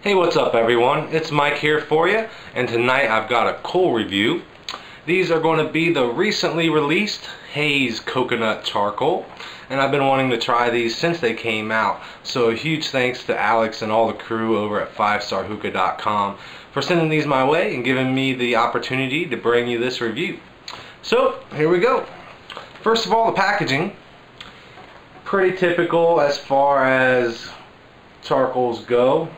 Hey, what's up everyone? It's Mike here for you, and tonight I've got a cool review. These are going to be the recently released Haze coconut charcoal, and I've been wanting to try these since they came out. So a huge thanks to Alex and all the crew over at 5starhookah.com for sending these my way and giving me the opportunity to bring you this review. So here we go. First of all, the packaging. Pretty typical as far as charcoals go.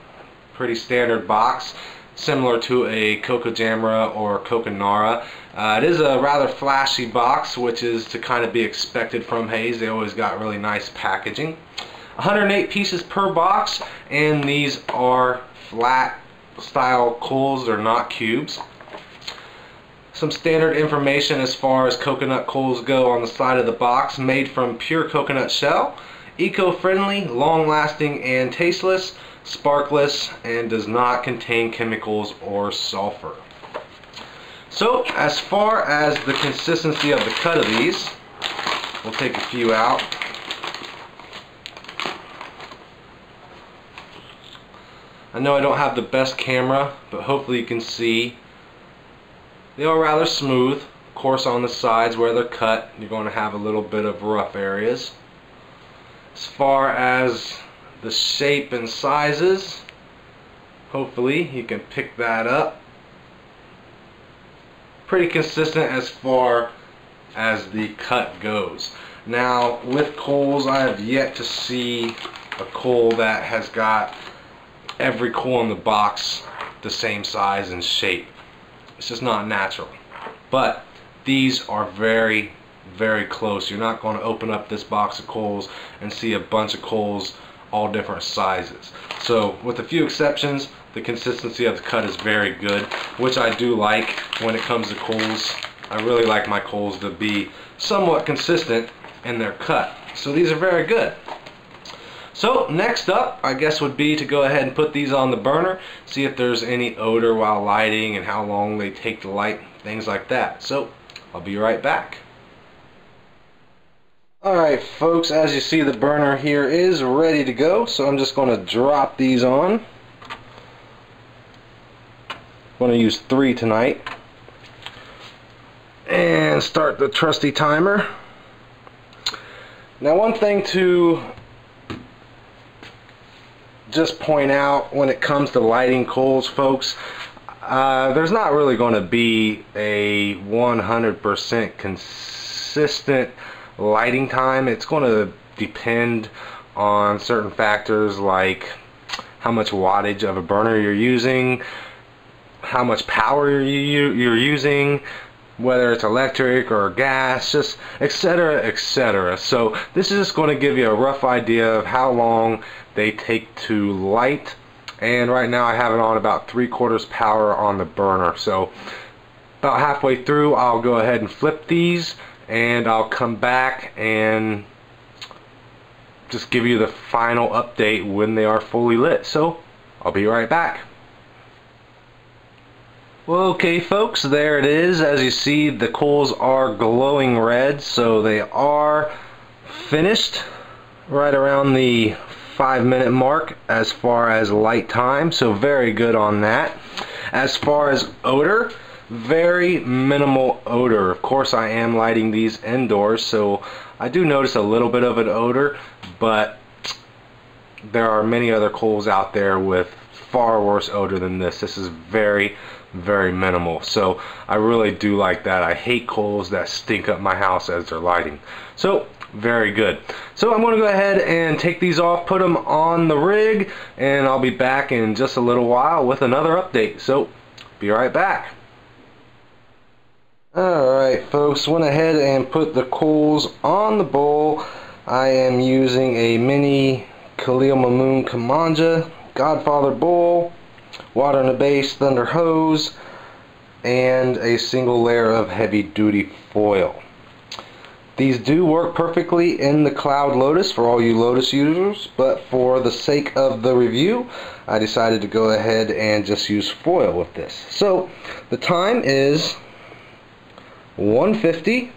Pretty standard box, similar to a Coca Jamra or Coca Nara. It is a rather flashy box, which is to kind of be expected from Haze. They always got really nice packaging. 108 pieces per box, and these are flat style coals. They're not cubes. Some standard information as far as coconut coals go on the side of the box. Made from pure coconut shell, eco-friendly, long-lasting, and tasteless, sparkless, and does not contain chemicals or sulfur. So as far as the consistency of the cut of these, we'll take a few out. I know I don't have the best camera, but hopefully you can see they are rather smooth. Of course, on the sides where they're cut, you're going to have a little bit of rough areas. As far as the shape and sizes, hopefully you can pick that up. Pretty consistent as far as the cut goes. Now with coals, I have yet to see a coal that has got every coal in the box the same size and shape. It's just not natural. But these are very, very close. You're not going to open up this box of coals and see a bunch of coals all different sizes. So with a few exceptions, the consistency of the cut is very good, which I do like when it comes to coals. I really like my coals to be somewhat consistent in their cut. So these are very good. So next up, I guess, would be to go ahead and put these on the burner, see if there's any odor while lighting and how long they take to light, things like that. So I'll be right back. Alright folks, as you see, the burner here is ready to go, so I'm just going to drop these on. I'm going to use 3 tonight. And start the trusty timer. Now, one thing to just point out when it comes to lighting coals, folks, there's not really going to be a 100% consistent lighting time. It's going to depend on certain factors like how much wattage of a burner you're using, how much power you're using, whether it's electric or gas, just etc, etc. So this is just going to give you a rough idea of how long they take to light, and right now I have it on about 3/4 power on the burner. So about halfway through, I'll go ahead and flip these, and I'll come back and just give you the final update when they are fully lit. So I'll be right back. Well, okay folks, there it is. As you see, the coals are glowing red, so they are finished right around the 5-minute mark as far as light time, so very good on that. As far as odor, very minimal odor. Of course, I am lighting these indoors, so I do notice a little bit of an odor, but there are many other coals out there with far worse odor than this. This is very, very minimal, so I really do like that. I hate coals that stink up my house as they're lighting. So very good. So I'm going to go ahead and take these off, put them on the rig, and I'll be back in just a little while with another update. So be right back. Alright folks, went ahead and put the coals on the bowl. I am using a mini Khalil Mamoon Kamanja Godfather bowl, water in the base, thunder hose, and a single layer of heavy duty foil. These do work perfectly in the Cloud Lotus for all you Lotus users, but for the sake of the review, I decided to go ahead and just use foil with this. So the time is 1:50.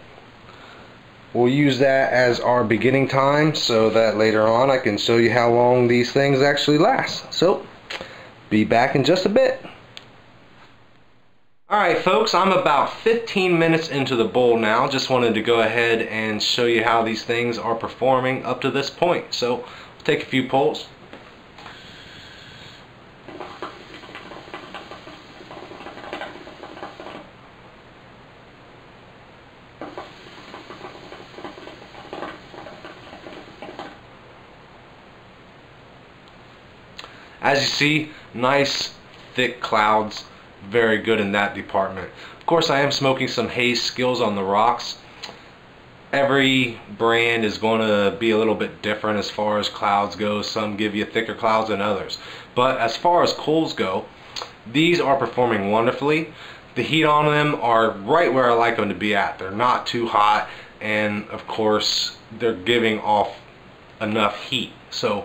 We'll use that as our beginning time so that later on I can show you how long these things actually last. So be back in just a bit. Alright folks, I'm about 15 minutes into the bowl now. Just wanted to go ahead and show you how these things are performing up to this point. So, we'll take a few pulls. As you see, nice thick clouds, very good in that department. Of course, I am smoking some Haze Skills on the rocks. Every brand is going to be a little bit different as far as clouds go. Some give you thicker clouds than others. But as far as coals go, these are performing wonderfully. The heat on them are right where I like them to be at. They're not too hot, and of course, they're giving off enough heat. So,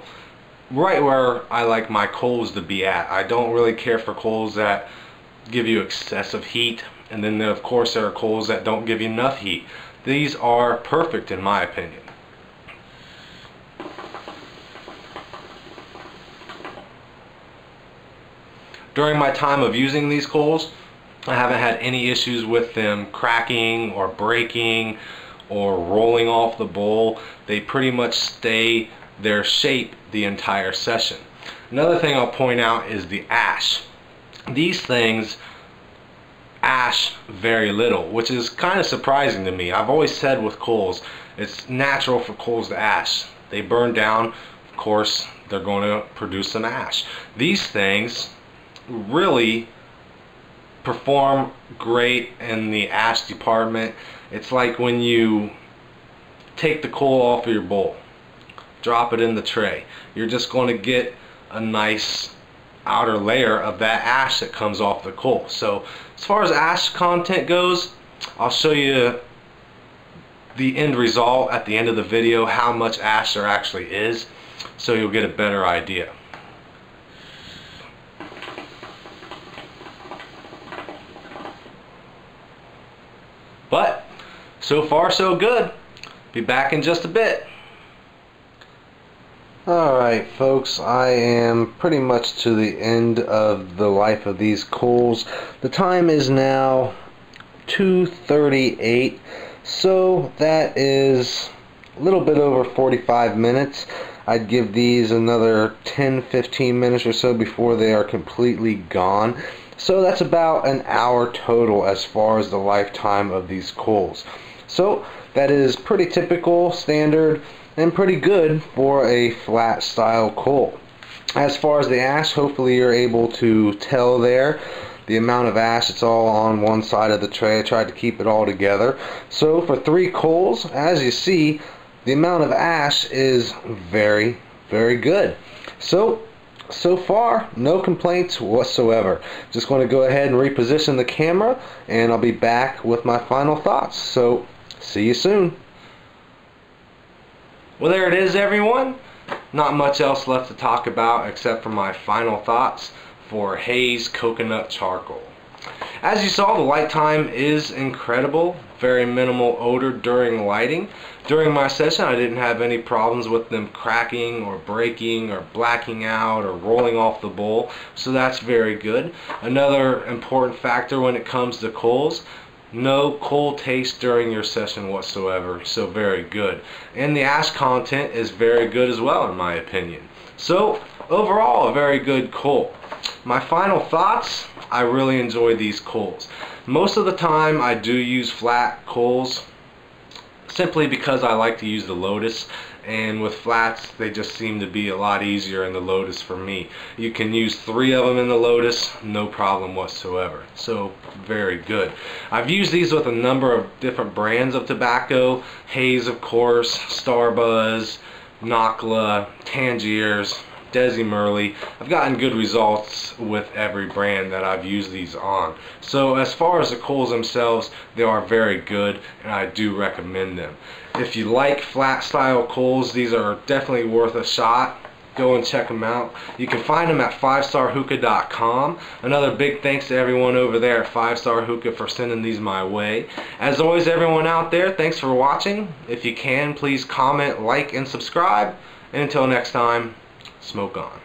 right where I like my coals to be at. I don't really care for coals that give you excessive heat, and then of course there are coals that don't give you enough heat. These are perfect in my opinion. During my time of using these coals, I haven't had any issues with them cracking or breaking or rolling off the bowl. They pretty much stay their shape the entire session. Another thing I'll point out is the ash. These things ash very little, which is kind of surprising to me. I've always said with coals, it's natural for coals to ash. They burn down, of course, they're going to produce some ash. These things really perform great in the ash department. It's like when you take the coal off of your bowl, drop it in the tray, you're just going to get a nice outer layer of that ash that comes off the coal. So as far as ash content goes, I'll show you the end result at the end of the video, how much ash there actually is, so you'll get a better idea. But so far so good. Be back in just a bit. Alright folks, I am pretty much to the end of the life of these coals. The time is now 2:38, so that is a little bit over 45 minutes. I'd give these another 10-15 minutes or so before they are completely gone. So that's about an hour total as far as the lifetime of these coals. So that is pretty typical, standard, and pretty good for a flat style coal. As far as the ash, hopefully you're able to tell there the amount of ash. It's all on one side of the tray. I tried to keep it all together. So for 3 coals, as you see, the amount of ash is very, very good. So far, no complaints whatsoever. Just going to go ahead and reposition the camera, and I'll be back with my final thoughts. So see you soon. Well, there it is, everyone. Not much else left to talk about except for my final thoughts for Haze Coconut Charcoal. As you saw, the light time is incredible. Very minimal odor during lighting. During my session, I didn't have any problems with them cracking or breaking or blacking out or rolling off the bowl, so that's very good. Another important factor when it comes to coals, no coal taste during your session whatsoever, so very good. And the ash content is very good as well, in my opinion. So overall, a very good coal. My final thoughts, I really enjoy these coals. Most of the time I do use flat coals simply because I like to use the Lotus, and with flats they just seem to be a lot easier in the Lotus for me. You can use 3 of them in the Lotus, no problem whatsoever. So very good. I've used these with a number of different brands of tobacco. Haze, of course, Starbuzz, Nakla, Tangiers, Desi Merle. I've gotten good results with every brand that I've used these on. So as far as the coals themselves, they are very good, and I do recommend them. If you like flat style coals, these are definitely worth a shot. Go and check them out. You can find them at 5starhookah.com. Another big thanks to everyone over there at 5-Star Hookah for sending these my way. As always, everyone out there, thanks for watching. If you can, please comment, like, and subscribe. And until next time, smoke on.